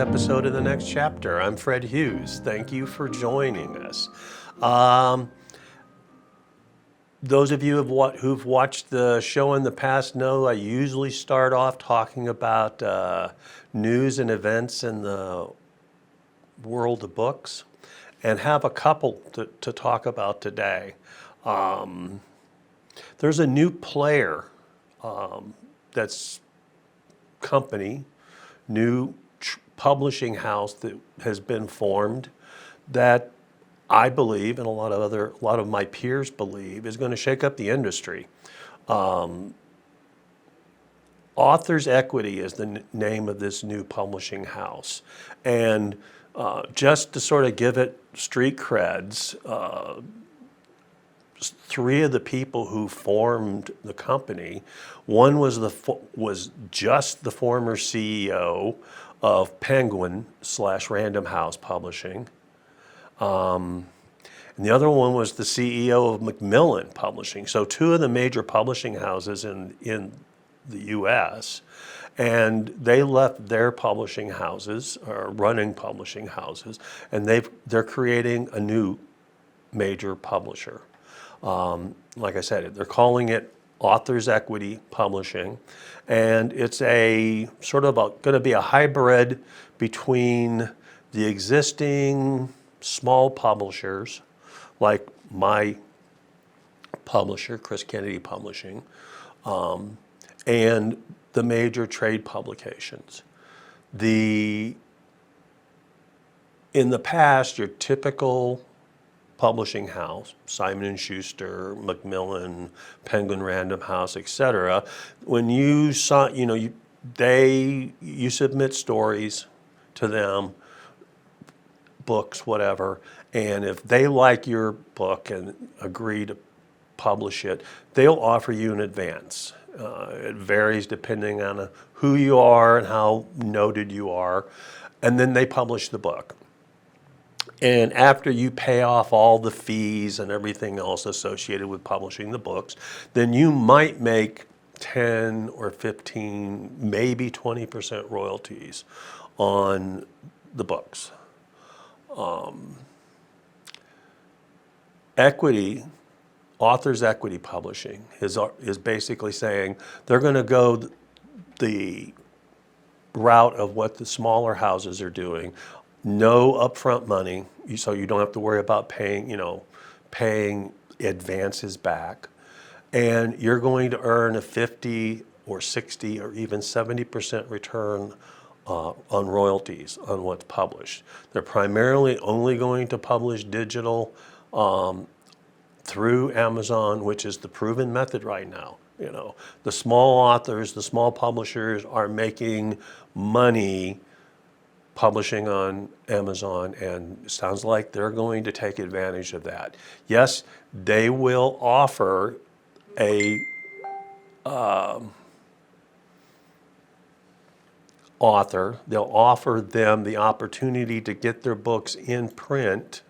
episode of The Next Chapter. I'm Fred Hughes. Thank you for joining us. Those of you who've watched the show in the past know I usually start off talking about news and events in the world of books, and have a couple to talk about today. There's a new player that's company, new publishing house that has been formed that I believe, and a lot of my peers believe, is going to shake up the industry. Authors Equity is the name of this new publishing house, and just to sort of give it street creds, three of the people who formed the company, one was just the former CEO of Penguin/Random House Publishing. And the other one was the CEO of Macmillan Publishing. So two of the major publishing houses in the U.S., and they left their publishing houses, or running publishing houses, and they're creating a new major publisher. Like I said, they're calling it Authors Equity Publishing, and it's a sort of going to be a hybrid between the existing small publishers, like my publisher, Chris Kennedy Publishing, and the major trade publications. In the past, your typical publishing house, Simon & Schuster, Macmillan, Penguin Random House, etc. When you submit stories to them, books, whatever, and if they like your book and agree to publish it, they'll offer you an advance. It varies depending on who you are and how noted you are, and then they publish the book. And after you pay off all the fees and everything else associated with publishing the books, then you might make 10 or 15, maybe 20% royalties on the books. Authors Equity Publishing is basically saying they're going to go the route of what the smaller houses are doing. No upfront money, so you don't have to worry about paying advances back, and you're going to earn a 50 or 60 or even 70% return on royalties on what's published. They're primarily only going to publish digital through Amazon, which is the proven method right now. The small authors, the small publishers are making money publishing on Amazon, and it sounds like they're going to take advantage of that. Yes, they will offer they'll offer them the opportunity to get their books in print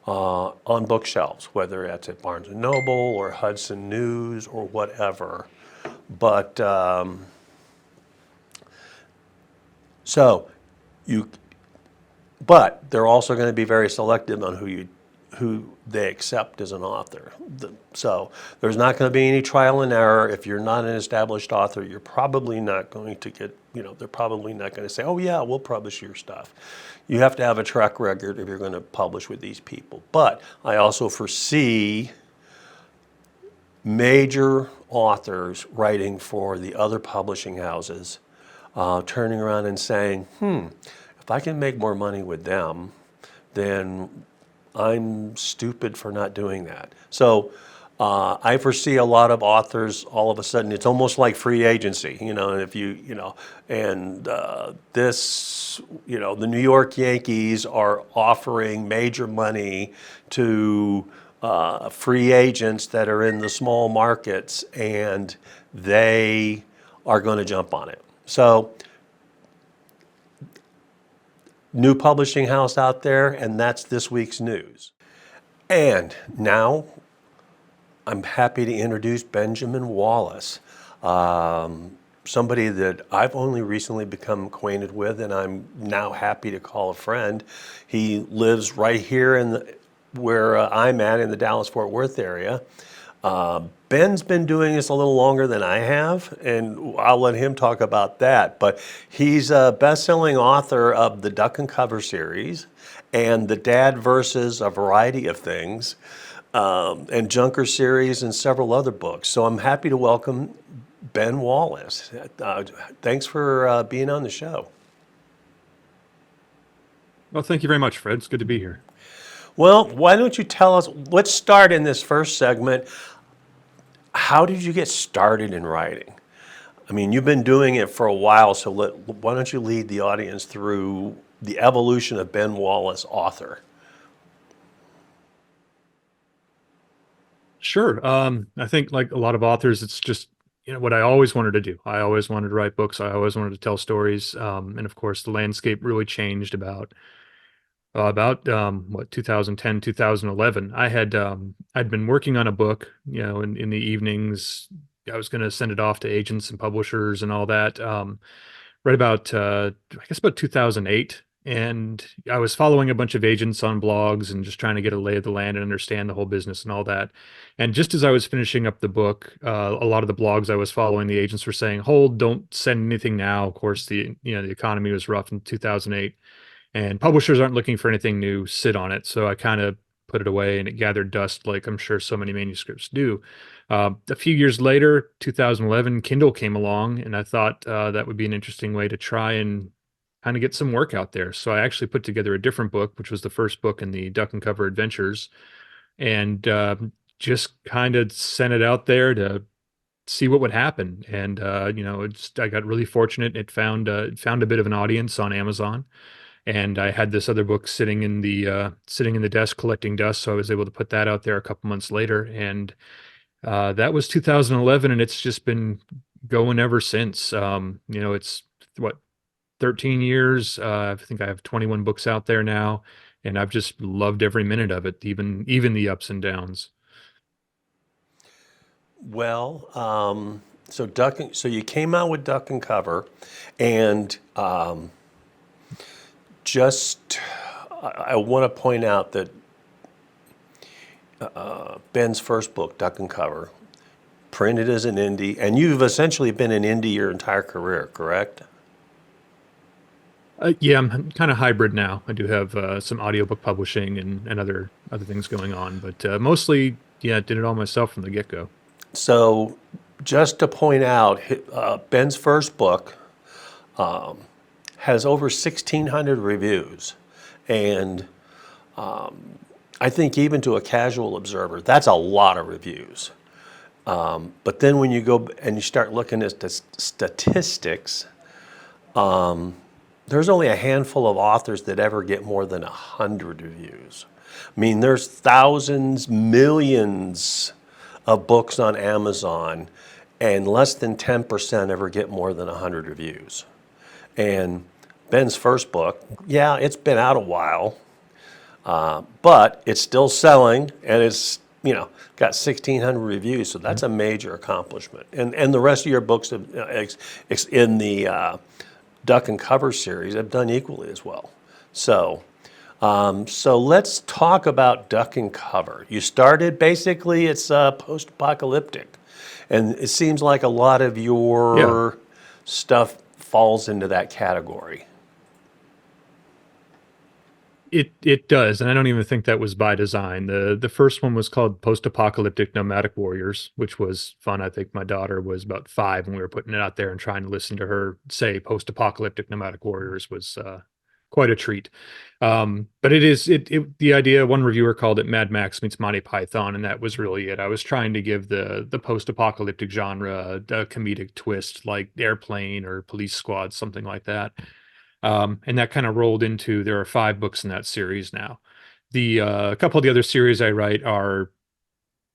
on bookshelves, whether that's at Barnes & Noble or Hudson News or whatever. But but they're also going to be very selective on who they accept as an author. So there's not going to be any trial and error. If you're not an established author, you're probably not going to get, they're probably not going to say, oh yeah, we'll publish your stuff. You have to have a track record if you're going to publish with these people. But I also foresee major authors writing for the other publishing houses turning around and saying, if I can make more money with them, then I'm stupid for not doing that. So I foresee a lot of authors all of a sudden, it's almost like free agency, if the New York Yankees are offering major money to free agents that are in the small markets, and they are going to jump on it. So new publishing house out there, and that's this week's news. And now I'm happy to introduce Benjamin Wallace. somebody that I've only recently become acquainted with, and I'm now happy to call a friend. He lives right here where I'm at in the Dallas-Fort Worth area. Ben's been doing this a little longer than I have, and I'll let him talk about that. But he's a best-selling author of the Duck and Cover series and the Dad versus a variety of things, and Junker series and several other books. So I'm happy to welcome Ben Wallace. Thanks for being on the show. Well, thank you very much, Fred. It's good to be here. Well, why don't you tell us, let's start in this first segment. How did you get started in writing? I mean, you've been doing it for a while, so why don't you lead the audience through the evolution of Ben Wallace, author? Sure. I think like a lot of authors, it's just what I always wanted to do. I always wanted to write books. I always wanted to tell stories. And of course, the landscape really changed about what 2010, 2011. I'd been working on a book, in the evenings. I was going to send it off to agents and publishers and all that. Right about I guess about 2008, and I was following a bunch of agents on blogs and just trying to get a lay of the land and understand the whole business and all that. And just as I was finishing up the book, a lot of the blogs I was following, the agents were saying, "Hold, don't send anything now." Of course, the economy was rough in 2008, and publishers aren't looking for anything new. Sit on it. So I kind of put it away, and it gathered dust, like I'm sure so many manuscripts do. A few years later, 2011, Kindle came along, and I thought that would be an interesting way to try and kind of get some work out there. So I actually put together a different book, which was the first book in the Duck and Cover Adventures, and just kind of sent it out there to see what would happen. And I got really fortunate. It found a bit of an audience on Amazon, and I had this other book sitting in the desk collecting dust, so I was able to put that out there a couple months later, and that was 2011, and it's just been going ever since. It's what 13 years. I think I have 21 books out there now, and I've just loved every minute of it, even the ups and downs. Well, so you came out with Duck and Cover, and just I want to point out that Ben's first book, Duck and Cover, printed as an indie, and you've essentially been an indie your entire career, correct? Yeah, I'm kind of hybrid now. I do have some audiobook publishing and other things going on, but mostly, yeah, did it all myself from the get-go. So, just to point out, Ben's first book has over 1,600 reviews, and I think even to a casual observer, that's a lot of reviews. But then when you go and you start looking at the statistics, there's only a handful of authors that ever get more than 100 reviews. I mean, there's thousands, millions of books on Amazon, and less than 10% ever get more than 100 reviews. And Ben's first book, yeah, it's been out a while, but it's still selling, and it's got 1,600 reviews, so that's a major accomplishment. And the rest of your books in the Duck and Cover series have done equally as well. So let's talk about Duck and Cover. You started basically, it's post-apocalyptic, and it seems like a lot of Yeah. your stuff falls into that category. It does, and I don't even think that was by design. The first one was called Post-Apocalyptic Nomadic Warriors, which was fun. I think my daughter was about 5 when we were putting it out there, and trying to listen to her say Post-Apocalyptic Nomadic Warriors was quite a treat. But the idea, one reviewer called it Mad Max meets Monty Python, and that was really it. I was trying to give the post-apocalyptic genre a comedic twist, like Airplane or Police Squad, something like that. And that kind of rolled into, there are 5 books in that series now. The A couple of the other series I write are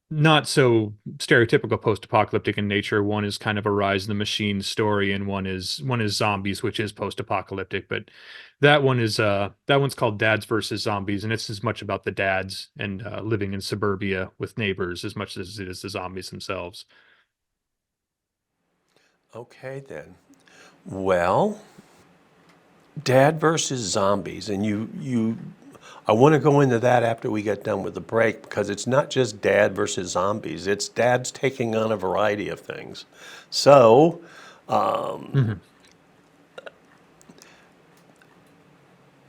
not so stereotypical post-apocalyptic in nature. One is kind of a Rise of the Machine story, and one is zombies, which is post-apocalyptic. But that one's called Dads versus Zombies, and it's as much about the dads and living in suburbia with neighbors as much as it is the zombies themselves. Okay then. Well, Dad versus zombies, and I want to go into that after we get done with the break because it's not just Dad versus zombies. It's Dad's taking on a variety of things. So, Mhm.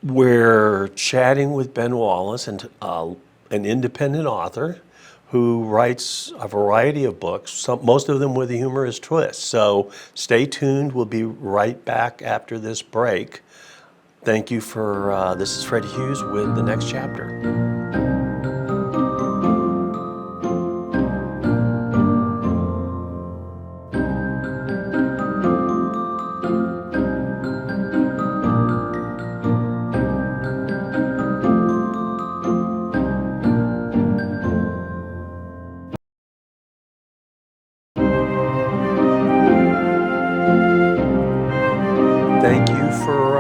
we're chatting with Ben Wallace, and an independent author who writes a variety of books, most of them with a humorous twist. So stay tuned. We'll be right back after this break. Thank you for, this is Fred Hughes with the next chapter. Thank you for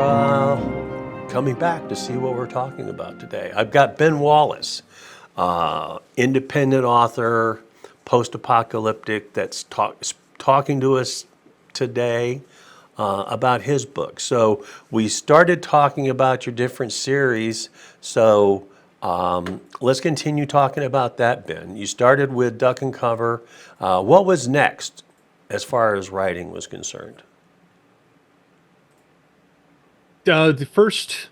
coming back to see what we're talking about today. I've got Ben Wallace, independent author, post-apocalyptic, that's talking to us today about his book. So we started talking about your different series. So let's continue talking about that, Ben. You started with Duck and Cover. What was next as far as writing was concerned? The first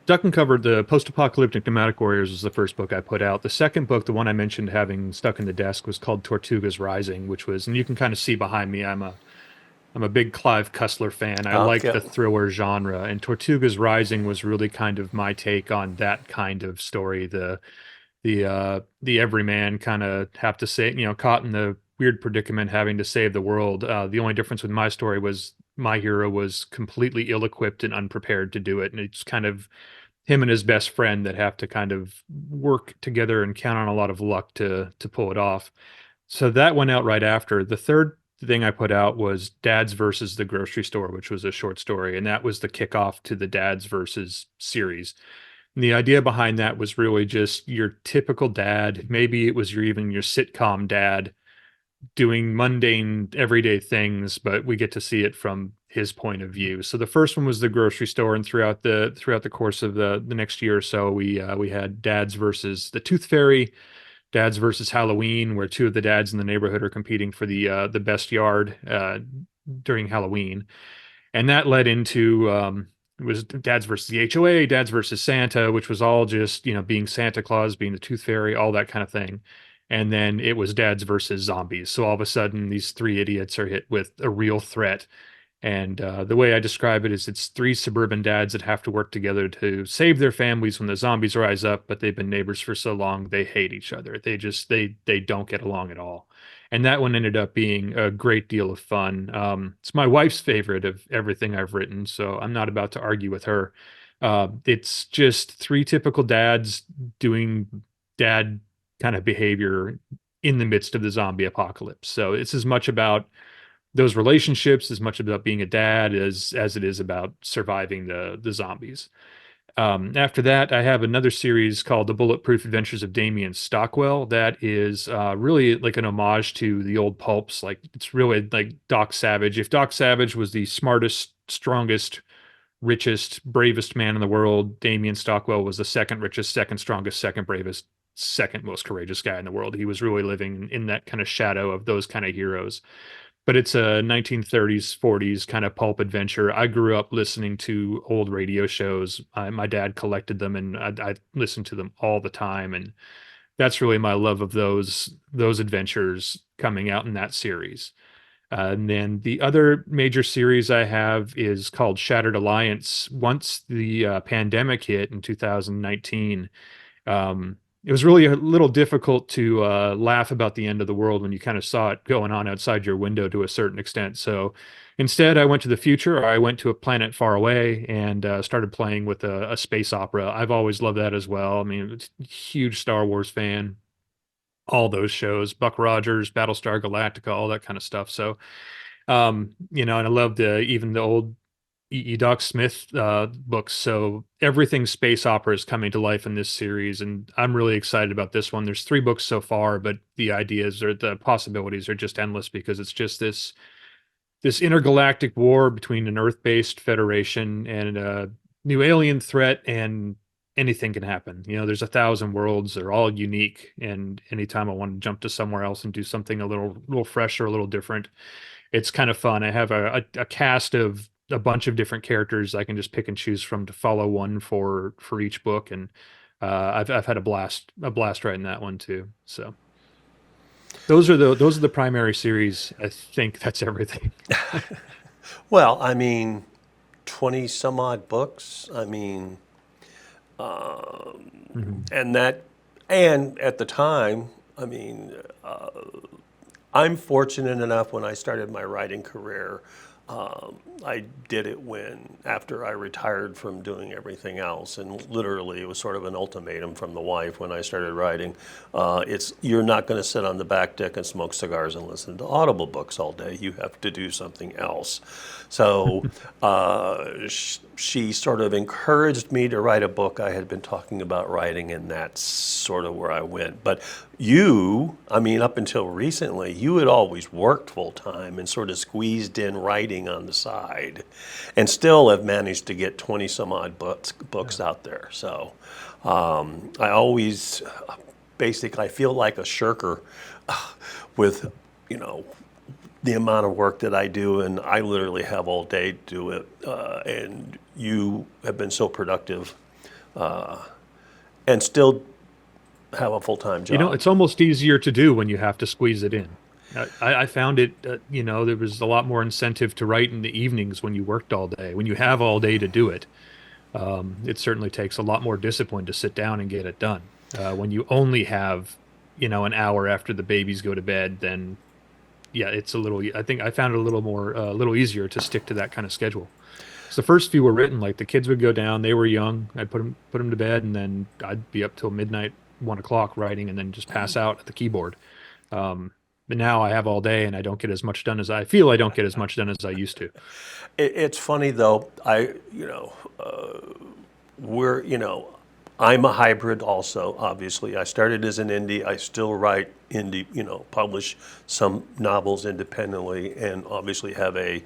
Duck and Cover, the Post-Apocalyptic Nomadic Warriors, was the first book I put out. The second book, the one I mentioned having stuck in the desk, was called Tortugas Rising, which was, and you can kind of see behind me, I'm a big Clive Cussler fan. I like Okay. the thriller genre, and Tortugas Rising was really kind of my take on that kind of story. The everyman kind of have to say, caught in the weird predicament having to save the world. The only difference with my story was my hero was completely ill-equipped and unprepared to do it, and it's kind of him and his best friend that have to kind of work together and count on a lot of luck to pull it off. So that went out right after. The third thing I put out was Dads versus the Grocery Store, which was a short story, and that was the kickoff to the Dads versus series. And the idea behind that was really just your typical dad. Maybe it was even your sitcom dad doing mundane everyday things, but we get to see it from his point of view. So the first one was the grocery store, and throughout the course of the next year or so, we had Dads versus the Tooth Fairy, Dads versus Halloween, where two of the dads in the neighborhood are competing for the best yard during Halloween, and that led into it was Dads versus the HOA, Dads versus Santa, which was all just being Santa Claus, being the Tooth Fairy, all that kind of thing. And then it was Dads versus zombies. So all of a sudden, these three idiots are hit with a real threat, and the way I describe it is it's three suburban dads that have to work together to save their families when the zombies rise up, but they've been neighbors for so long they hate each other. They don't get along at all. And that one ended up being a great deal of fun. It's my wife's favorite of everything I've written, so I'm not about to argue with her. It's just three typical dads doing dad kind of behavior in the midst of the zombie apocalypse. So it's as much about those relationships as much about being a dad as it is about surviving the zombies. After that, I have another series called The Bulletproof Adventures of Damien Stockwell. That is really like an homage to the old pulps. Like it's really like Doc Savage. If Doc Savage was the smartest, strongest, richest, bravest man in the world, Damien Stockwell was the second richest, second strongest, second bravest, second most courageous guy in the world. He was really living in that kind of shadow of those kind of heroes, but it's a 1930s 40s kind of pulp adventure. I grew up listening to old radio shows. My dad collected them, and I listened to them all the time, and that's really my love of those adventures coming out in that series. And then the other major series I have is called Shattered Alliance. Once the pandemic hit in 2019, it was really a little difficult to laugh about the end of the world when you kind of saw it going on outside your window to a certain extent. So instead, I went to the future. Or I went to a planet far away and started playing with a space opera. I've always loved that as well. I mean, it's a huge Star Wars fan. All those shows, Buck Rogers, Battlestar Galactica, all that kind of stuff. So, and I loved even the old Doc Smith books. So everything space opera is coming to life in this series, and I'm really excited about this one. There's three books so far, but the ideas or the possibilities are just endless because it's just this this intergalactic war between an Earth-based Federation and a new alien threat, and anything can happen. There's 1,000 worlds; they're all unique, and anytime I want to jump to somewhere else and do something a little fresher, a little different, it's kind of fun. I have a cast of a bunch of different characters I can just pick and choose from to follow one for each book, and I've had a blast writing that one too. So those are the primary series. I think that's everything. Well, I mean, 20 some odd books. I mean, Mhm. and that, and at the time, I mean, I'm fortunate enough when I started my writing career, I did it after I retired from doing everything else, and literally it was sort of an ultimatum from the wife when I started writing. You're not going to sit on the back deck and smoke cigars and listen to Audible books all day. You have to do something else. So she sort of encouraged me to write a book I had been talking about writing, and that's sort of where I went. But I mean, up until recently, you had always worked full time and sort of squeezed in writing on the side, and still have managed to get 20 some odd books out there. So I always, basically, I feel like a shirker with, the amount of work that I do, and I literally have all day to do it. And you have been so productive, and still have a full-time job. It's almost easier to do when you have to squeeze it in. I found it, there was a lot more incentive to write in the evenings when you worked all day. When you have all day to do it, it certainly takes a lot more discipline to sit down and get it done. When you only have, an hour after the babies go to bed, then yeah, I think I found it a little easier to stick to that kind of schedule. So the first few were written like the kids would go down, they were young, I'd put them to bed, and then I'd be up till midnight, 1 o'clock writing, and then just pass out at the keyboard. But now I have all day, and I don't get as much done as I feel I don't get as much done as I used to. It's funny though. We're, I'm a hybrid also, obviously. I started as an indie. I still write indie, publish some novels independently, and obviously have a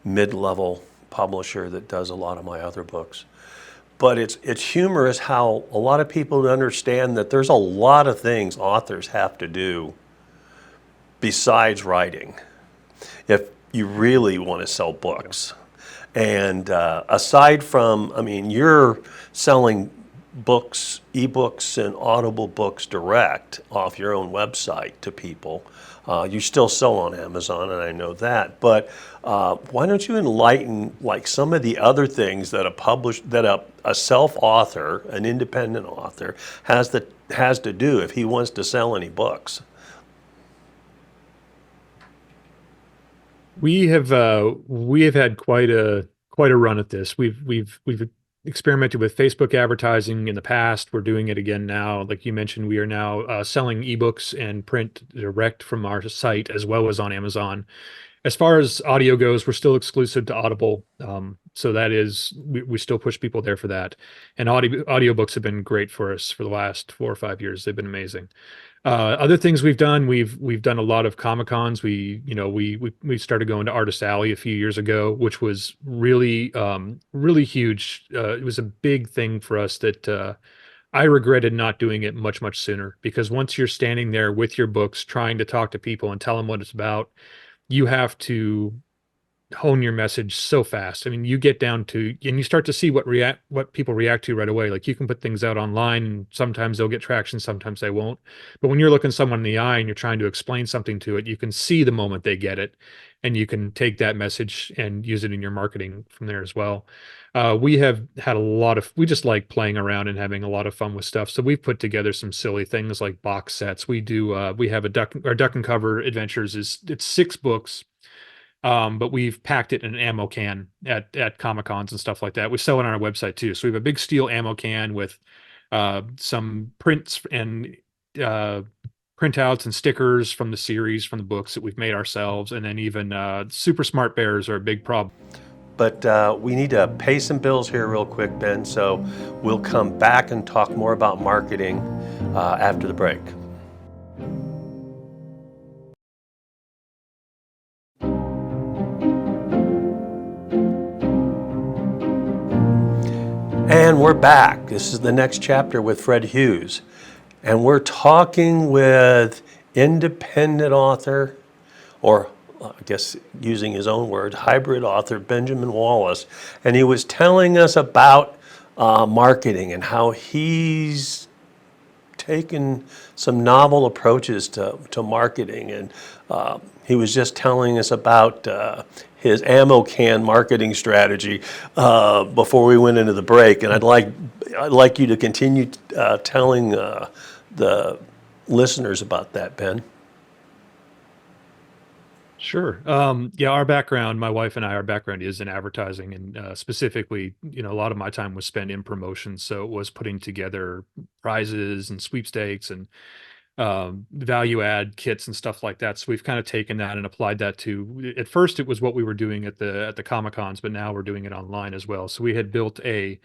mid-level publisher that does a lot of my other books. But it's humorous how a lot of people don't understand that there's a lot of things authors have to do besides writing if you really want to sell books. And aside from, I mean, you're selling books, ebooks, and Audible books direct off your own website to people. You still sell on Amazon, and I know that. But why don't you enlighten like some of the other things that a self-author, an independent author, has to do if he wants to sell any books? We have had quite a run at this. We've experimented with Facebook advertising in the past. We're doing it again now. Like you mentioned, we are now selling ebooks and print direct from our site as well as on Amazon. As far as audio goes, we're still exclusive to Audible. So that is, we still push people there for that. And audiobooks have been great for us for the last 4 or 5 years. They've been amazing. Other things we've done, we've done a lot of Comic Cons. We started going to Artist Alley a few years ago, which was really huge. It was a big thing for us that I regretted not doing it much sooner, because once you're standing there with your books trying to talk to people and tell them what it's about, you have to hone your message so fast. I mean, you get down to, and you start to see what people react to right away. Like you can put things out online, and sometimes they'll get traction, sometimes they won't. But when you're looking someone in the eye and you're trying to explain something to it, you can see the moment they get it, and you can take that message and use it in your marketing from there as well. We have had we just like playing around and having a lot of fun with stuff. So we've put together some silly things like box sets. We have our Duck and Cover Adventures it's 6 books, but we've packed it in an ammo can at Comic Cons and stuff like that. We sell it on our website too. So we have a big steel ammo can with some prints and printouts and stickers from the series, from the books that we've made ourselves, and then even super smart bears are a big problem. But we need to pay some bills here real quick, Ben. So we'll come back and talk more about marketing after the break. And we're back. This is the next chapter with Fred Hughes. And we're talking with independent author, or I guess using his own word, hybrid author Benjamin Wallace. And he was telling us about marketing and how he's taken some novel approaches to marketing. And he was just telling us about his ammo can marketing strategy before we went into the break. And I'd like you to continue telling the listeners about that, Ben. Sure. Yeah, my wife and I, our background is in advertising, and specifically, a lot of my time was spent in promotions. So it was putting together prizes and sweepstakes and value add kits and stuff like that. So we've kind of taken that and applied that to. At first, it was what we were doing at the Comic Cons, but now we're doing it online as well. So we had built a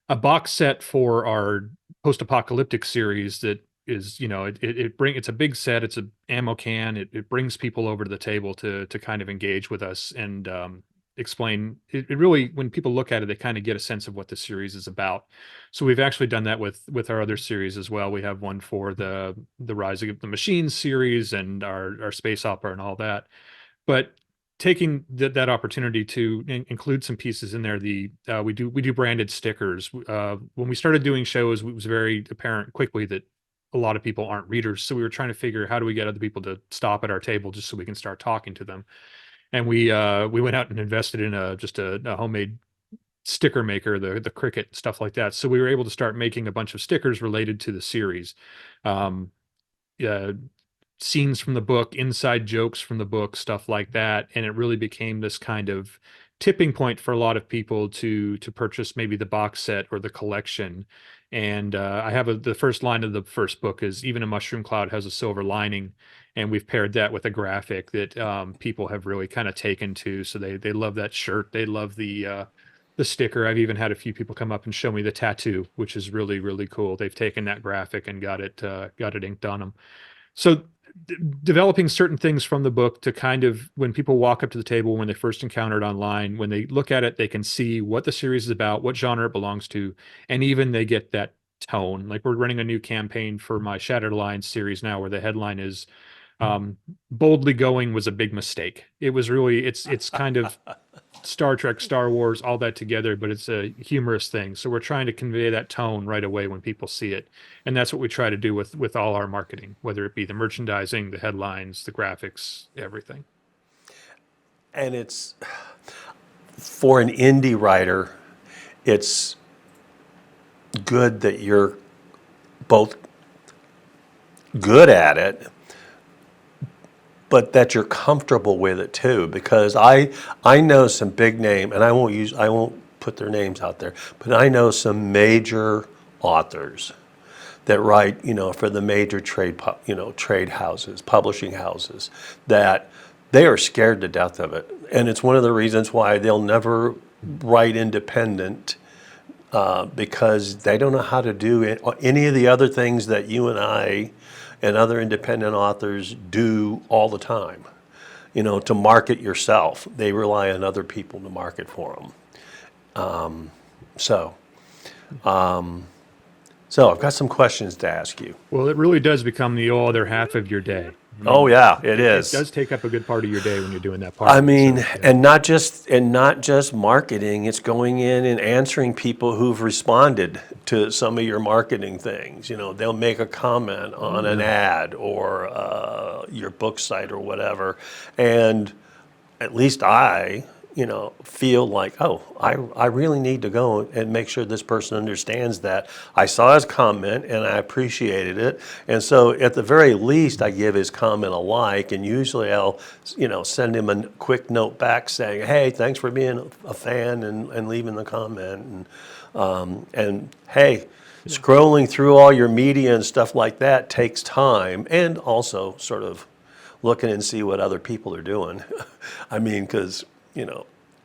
box set for our post-apocalyptic series that is, it's a big set. It's a ammo can. It brings people over to the table to kind of engage with us and explain. It really, when people look at it, they kind of get a sense of what the series is about. So we've actually done that with our other series as well. We have one for the Rising of the Machines series and our space opera and all that. But taking that opportunity to include some pieces in there, we do branded stickers. When we started doing shows, it was very apparent quickly that a lot of people aren't readers. So we were trying to figure how do we get other people to stop at our table just so we can start talking to them. And we went out and invested in a homemade sticker maker, the Cricut, stuff like that. So we were able to start making a bunch of stickers related to the series. Um, uh, Scenes from the book, inside jokes from the book, stuff like that, and it really became this kind of tipping point for a lot of people to purchase maybe the box set or the collection. And I have the first line of the first book is even a mushroom cloud has a silver lining, and we've paired that with a graphic that people have really kind of taken to. So they love that shirt, they love the sticker. I've even had a few people come up and show me the tattoo, which is really really cool. They've taken that graphic and got it inked on them. So developing certain things from the book to kind of when people walk up to the table when they first encounter it online, when they look at it, they can see what the series is about, what genre it belongs to, and even they get that tone. Like we're running a new campaign for my Shattered Alliance series now, where the headline is "Boldly Going was a big mistake." It was really it's kind of Star Trek, Star Wars, all that together, but it's a humorous thing. So we're trying to convey that tone right away when people see it. And that's what we try to do with all our marketing, whether it be the merchandising, the headlines, the graphics, everything. And it's for an indie writer, it's good that you're both good at it, but that you're comfortable with it too. Because I know some big name, and I won't put their names out there, but I know some major authors that write, for the major trade houses, publishing houses, that they are scared to death of it. And it's one of the reasons why they'll never write independent, because they don't know how to do any of the other things that you and I and other independent authors do all the time. To market yourself, they rely on other people to market for them. So I've got some questions to ask you. Well, it really does become the other half of your day. I Oh mean, yeah, it it is. does take up a good part of your day when you're doing that I part. mean, So, yeah. and not just marketing. It's going in and answering people who've responded to some of your marketing things. They'll make a comment on an ad or your book site or whatever, and at least I, feel like, oh, I really need to go and make sure this person understands that. I saw his comment and I appreciated it. And so at the very least, I give his comment a like, and usually I'll, send him a quick note back saying, hey, thanks for being a fan and leaving the comment. And hey, scrolling through all your media and stuff like that takes time, and also sort of looking and see what other people are doing. I mean, because,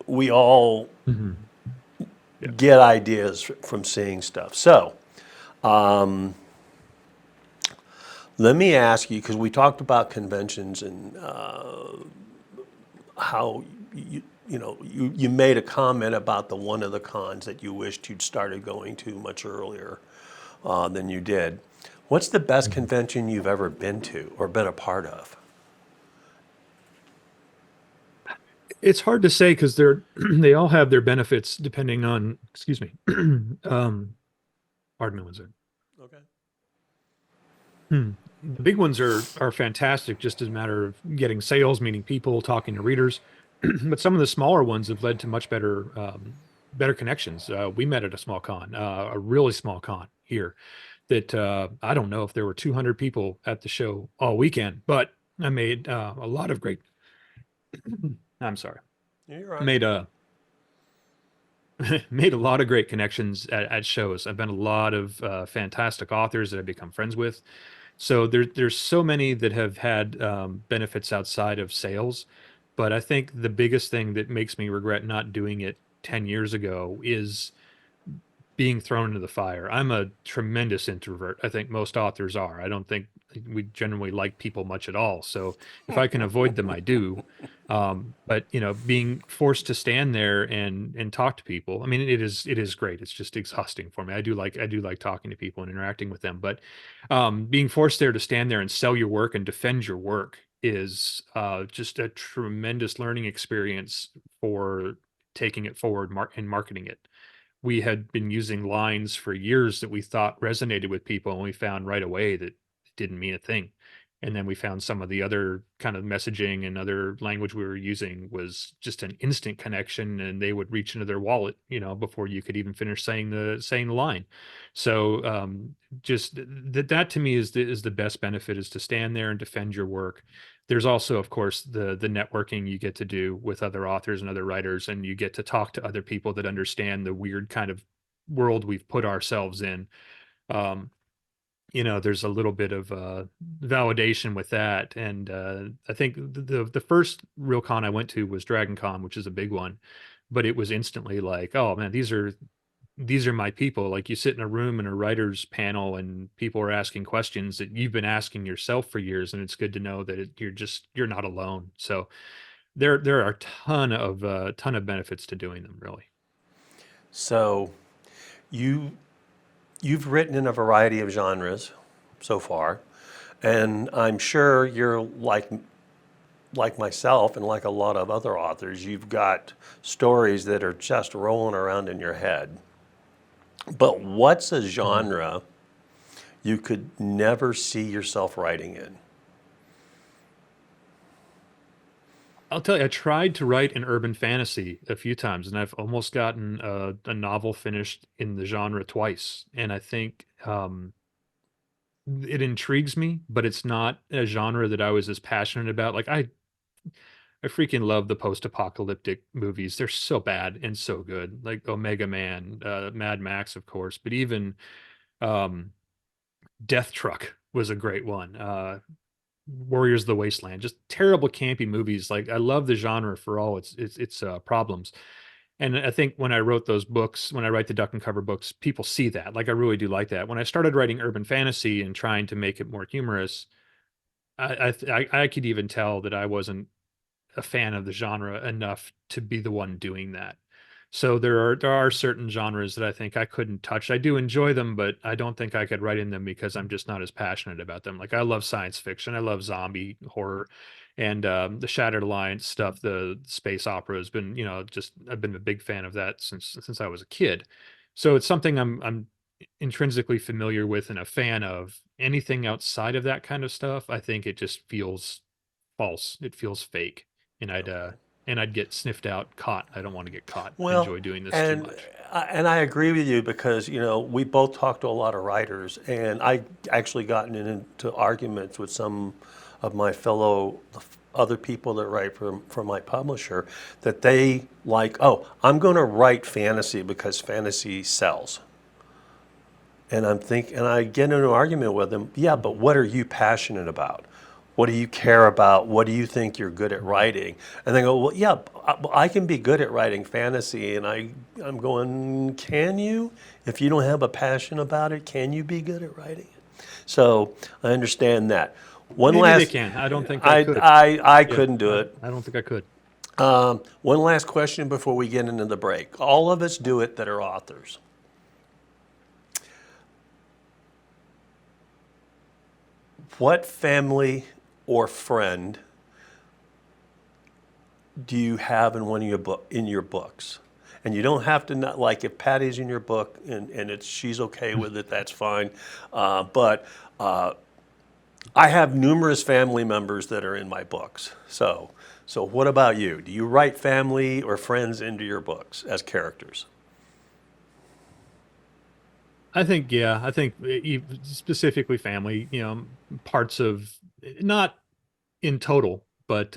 we all Mhm. Yeah. get ideas from seeing stuff. So let me ask you, because we talked about conventions and how you made a comment about one of the cons that you wished you'd started going to much earlier than you did. What's the best Mhm. convention you've ever been to or been a part of? It's hard to say because they're they all have their benefits depending on, excuse me. um, Pardon me one second. Okay. The big ones are fantastic, just as a matter of getting sales, meeting people, talking to readers. But some of the smaller ones have led to much better connections. We met at a small con, a really small con here. That I don't know if there were 200 people at the show all weekend, but I made a lot of great. I'm sorry, Yeah, you're right. made a made a lot of great connections at shows. I've been a lot of fantastic authors that I've become friends with. So there's so many that have had benefits outside of sales, but I think the biggest thing that makes me regret not doing it 10 years ago is being thrown into the fire. I'm a tremendous introvert. I think most authors are. I don't think we generally like people much at all. So if I can avoid them, I do. But being forced to stand there and talk to people, I mean, it is great. It's just exhausting for me. I do like talking to people and interacting with them. But being forced there to stand there and sell your work and defend your work is just a tremendous learning experience for taking it forward and marketing it. We had been using lines for years that we thought resonated with people, and we found right away that it didn't mean a thing. And then we found some of the other kind of messaging and other language we were using was just an instant connection, and they would reach into their wallet, before you could even finish saying the line. So just that to me is the best benefit, is to stand there and defend your work. There's also, of course, the networking you get to do with other authors and other writers, and you get to talk to other people that understand the weird kind of world we've put ourselves in. Um, there's a little bit of validation with that, and I think the first real con I went to was Dragon Con, which is a big one, but it was instantly like, oh man, these are my people. Like, you sit in a room in a writer's panel and people are asking questions that you've been asking yourself for years, and it's good to know that you're not alone. So there are a ton of benefits to doing them, really. So you you've written in a variety of genres so far, and I'm sure you're like myself and like a lot of other authors, you've got stories that are just rolling around in your head. But what's a Mhm. genre you could never see yourself writing in? I'll tell you, I tried to write an urban fantasy a few times, and I've almost gotten a novel finished in the genre twice. And I think it intrigues me, but it's not a genre that I was as passionate about. Like, I freaking love the post-apocalyptic movies. They're so bad and so good. Like Omega Man, Mad Max, of course, but even um, Death Truck was a great one. Warriors of the Wasteland, just terrible campy movies. Like, I love the genre for all its problems. And I think when I wrote those books, when I write the duck and cover books, people see that. Like, I really do like that. When I started writing urban fantasy and trying to make it more humorous, I could even tell that I wasn't a fan of the genre enough to be the one doing that. So there are certain genres that I think I couldn't touch. I do enjoy them, but I don't think I could write in them because I'm just not as passionate about them. Like, I love science fiction, I love zombie horror, and the Shattered Alliance stuff. The space opera has been, just I've been a big fan of that since I was a kid. So it's something I'm intrinsically familiar with and a fan of. Anything outside of that kind of stuff, I think it just feels false. It feels fake, and I'd get sniffed out, caught. I don't want to get caught. I Well, enjoy doing this too and much. and I agree with you because we both talk to a lot of writers, and I actually gotten into arguments with some of my fellow other people that write for my publisher, that they like, oh, I'm going to write fantasy because fantasy sells. And I get into an argument with them. Yeah, but what are you passionate about? What do you care about? What do you think you're good at Mhm. writing? And they go, well, yeah, I can be good at writing fantasy. And I'm going, can you? If you don't have a passion about it, can you be good at writing it? So I understand that. One Maybe they last, can. I don't think I could. I Yeah, couldn't do it. I don't think I could. One last question before we get into the break. All of us do it that are authors. What family or friend do you have in one of your in your books? And you don't have to not like if Patty's in your book and it's she's okay with it, that's fine. But I have numerous family members that are in my books. So what about you? Do you write family or friends into your books as characters? I think, yeah, I think specifically family, parts of, not in total, but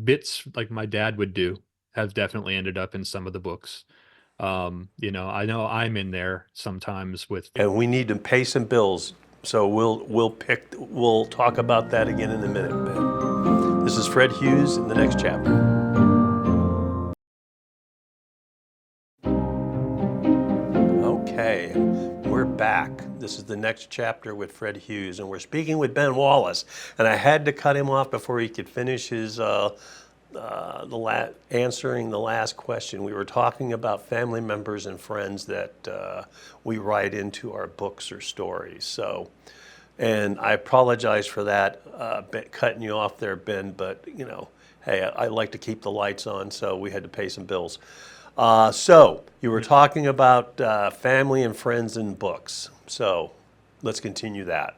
bits like my dad would do have definitely ended up in some of the books. I know I'm in there sometimes with. And we need to pay some bills. So we'll talk about that again in a minute, Ben. This is Fred Hughes in the next chapter. Okay, we're back. This is the next chapter with Fred Hughes, and we're speaking with Ben Wallace. And I had to cut him off before he could finish his answering the last question. We were talking about family members and friends that we write into our books or stories. So, and I apologize for that, cutting you off there, Ben. But hey, I like to keep the lights on, so we had to pay some bills. So you were talking about family and friends and books. So let's continue that.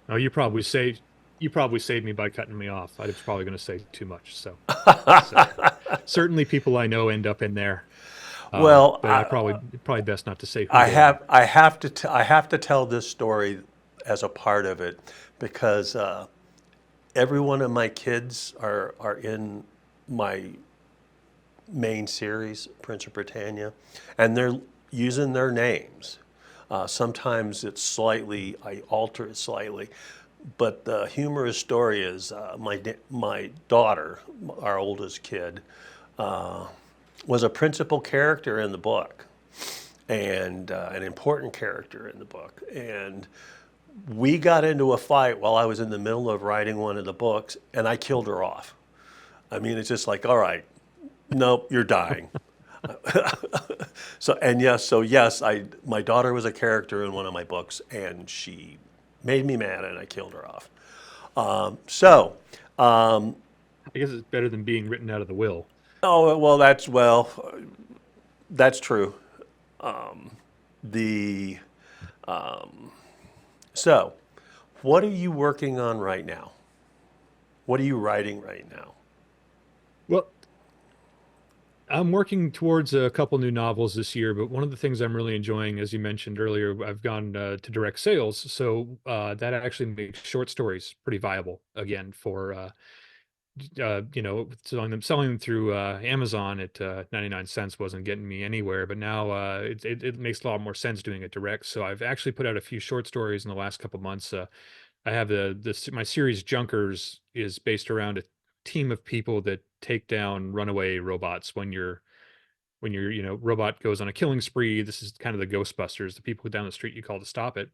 Oh, you probably saved me by cutting me off. I was probably going to say too much. So certainly people I know end up in there. Well, But I probably best not to say who they are. I have to tell this story as a part of it because every one of my kids are in my main series, Prince of Britannia, and they're using their names. Sometimes I alter it slightly, but the humorous story is my daughter, our oldest kid, was a principal character in the book and an important character in the book. And we got into a fight while I was in the middle of writing one of the books, and I killed her off. I mean, it's just like, all right, nope, you're dying. So yes, my daughter was a character in one of my books, and she made me mad, and I killed her off. So, I guess it's better than being written out of the will. oh that's true. The so, what are you working on right now? What are you writing right now? Well, I'm working towards a couple new novels this year, but one of the things I'm really enjoying, as you mentioned earlier, I've gone to direct sales, so that actually makes short stories pretty viable again for selling them through Amazon at 99 cents wasn't getting me anywhere, but now it makes a lot more sense doing it direct. So I've actually put out a few short stories in the last couple months. I have my series Junkers is based around a team of people that take down runaway robots when your robot goes on a killing spree. This is kind of the Ghostbusters, the people down the street you call to stop it.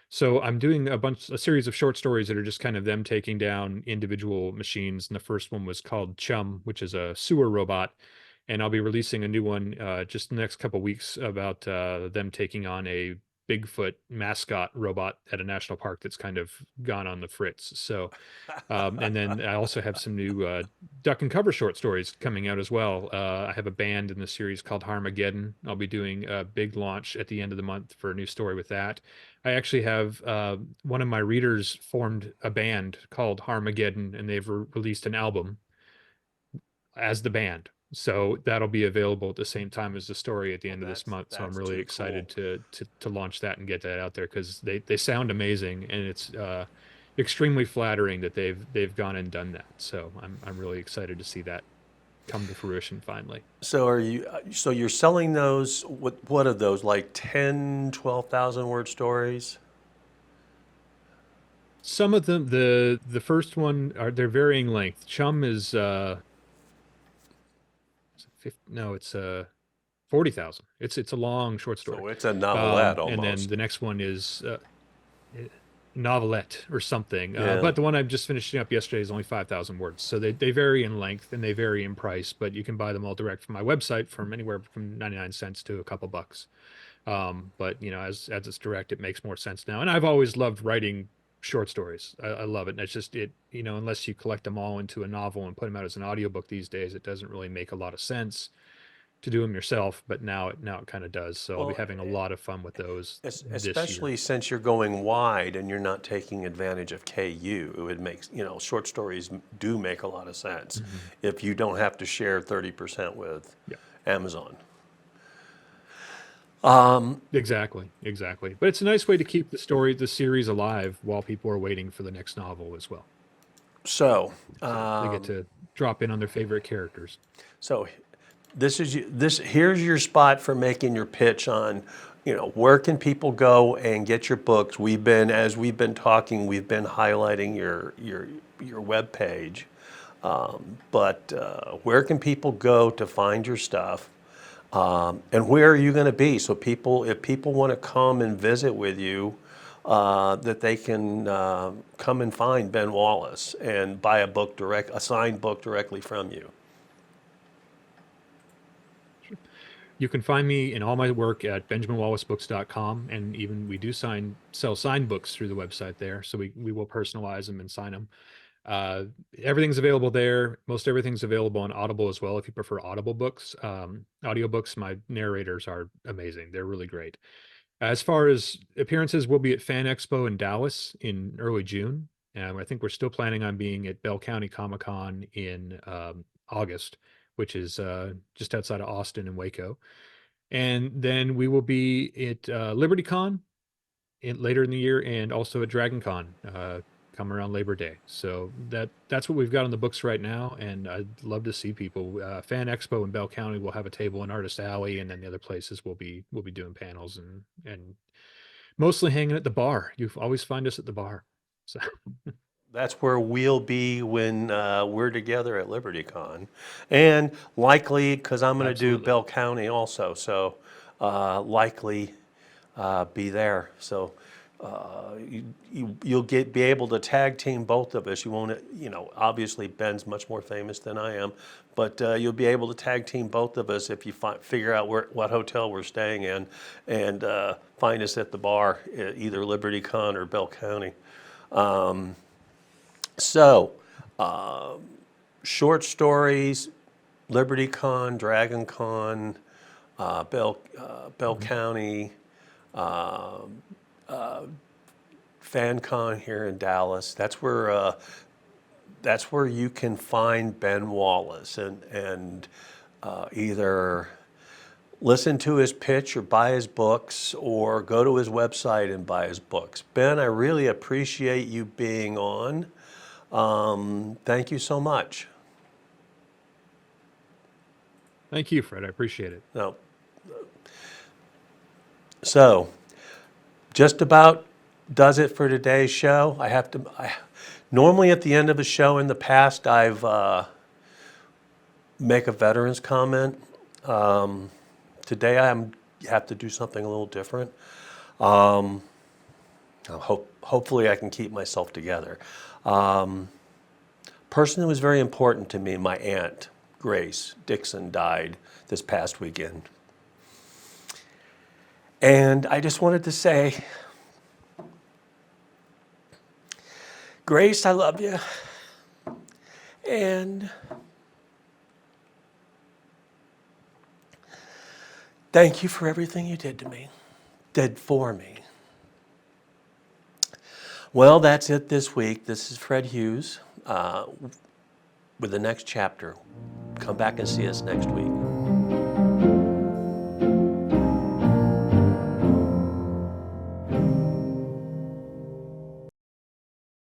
So I'm doing a series of short stories that are just kind of them taking down individual machines. And the first one was called Chum, which is a sewer robot. And I'll be releasing a new one just the next couple weeks about them taking on a Bigfoot mascot robot at a national park that's kind of gone on the fritz. So and then I also have some new duck and cover short stories coming out as well. I have a band in the series called Harmageddon. I'll be doing a big launch at the end of the month for a new story with that. I actually have one of my readers formed a band called Harmageddon, and they've released an album as the band. So that'll be available at the same time as the story at the Well, end of this month. So I'm that's really too excited cool. to launch that and get that out there because they sound amazing, and it's extremely flattering that they've gone and done that. So I'm really excited to see that come to fruition finally. So you're selling those, what are those, like 10, 12,000 word stories? Some of them, the first one they're varying length. Chum is 50, no, it's 40,000. It's a long short story. So it's a novelette And then almost. the next one is novelette or something. Yeah. But the one I'm just finishing up yesterday is only 5,000 words. So they vary in length and they vary in price, but you can buy them all direct from my website from anywhere from 99 cents to a couple bucks. But as it's direct, it makes more sense now. And I've always loved writing short stories. I love it. And it's just unless you collect them all into a novel and put them out as an audiobook these days, it doesn't really make a lot of sense to do them yourself. But now it kind of does. So I'll be Well, having a lot of fun with those this year. especially since you're going wide and you're not taking advantage of KU, it would make, short stories do make a lot of sense if you don't have to share 30% with Yeah. Amazon. Exactly. But it's a nice way to keep the series alive while people are waiting for the next novel as well. So, So they get to drop in on their favorite characters. so here's your spot for making your pitch on, where can people go and get your books. As we've been talking, we've been highlighting your web page. But where can people go to find your stuff? And where are you going to be? So if people want to come and visit with you, that they can come and find Ben Wallace and buy a signed book directly from you. You can find me in all my work at benjaminwallacebooks.com, and even we do sell signed books through the website there. So we will personalize them and sign them. Everything's available there. Most everything's available on Audible as well if you prefer Audible books. Audiobooks, my narrators are amazing. They're really great. As far as appearances, we'll be at Fan Expo in Dallas in early June. I think we're still planning on being at Bell County Comic Con in August, which is just outside of Austin and Waco. And then we will be at LibertyCon later in the year, and also at DragonCon come around Labor Day. So that's what we've got on the books right now, and I'd love to see people. Fan Expo in Bell County will have a table in Artist Alley, and then the other places we'll be doing panels and mostly hanging at the bar. You always find us at the bar. So That's where we'll be when we're together at LibertyCon, and likely because I'm going to do Absolutely. Bell County also, so likely be there. So you'll be able to tag team both of us. You won't, obviously Ben's much more famous than I am, but you'll be able to tag team both of us if you figure out what hotel we're staying in, and find us at the bar, either LibertyCon or Bell County. So, short stories, LibertyCon, DragonCon, Bell County, FanCon here in Dallas. That's where you can find Ben Wallace and either listen to his pitch or buy his books, or go to his website and buy his books. Ben, I really appreciate you being on. Thank you so much. Thank you, Fred. I appreciate it. Now, so just about does it for today's show. Normally at the end of a show in the past, I've make a veterans comment. Today have to do something a little different. Hopefully I can keep myself together. Person who was very important to me, my aunt, Grace Dixon, died this past weekend. And I just wanted to say, Grace, I love you. And thank you for everything you did for me. Well, that's it this week. This is Fred Hughes with the next chapter. Come back and see us next week.